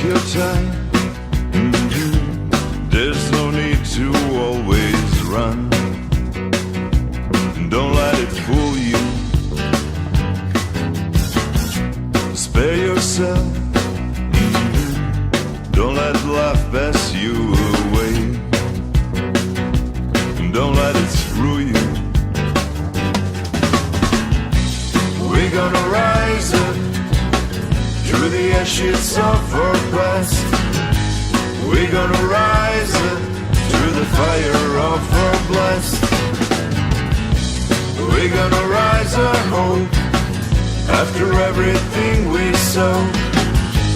your time. There's no need to always run. Don't let it fool you. Spare yourself. Don't let life pass you away. Don't let it screw you. We're gonna rise up through the ashes of our past. We're gonna rise up through the fire of our blast. We're gonna rise our hope after everything we saw.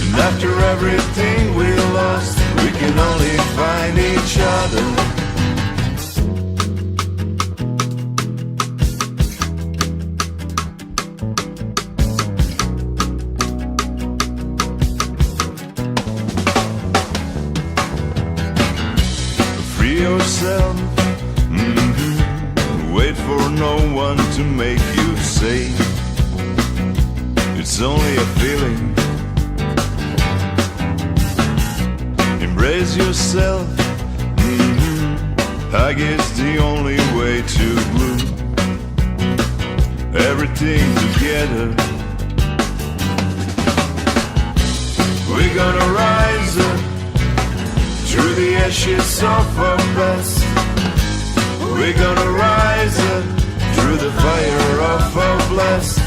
And after everything we lost, we can only find each other. Free yourself. Wait for no one to make you say it's only a feeling. Embrace yourself. I guess the only way to glue everything together. We're gonna rise up through the ashes of our past. We're gonna rise up through the fire of our blast.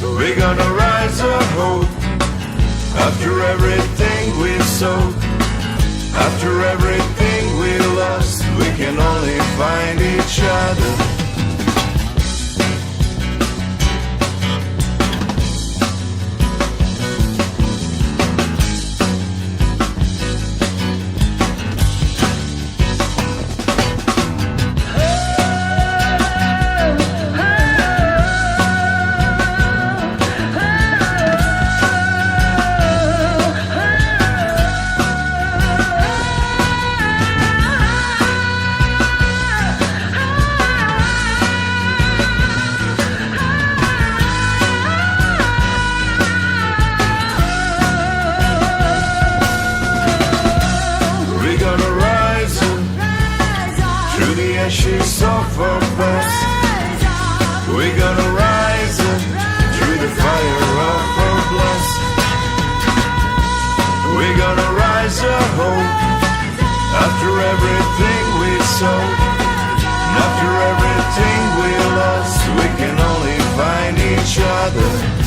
We're gonna rise our hope after everything we saw. After everything we lost, we can only find each other. Ashes of our past. We're gonna rise up through the fire of our blast. We're gonna rise our hope after everything we saw. And after everything we lost, we can only find each other.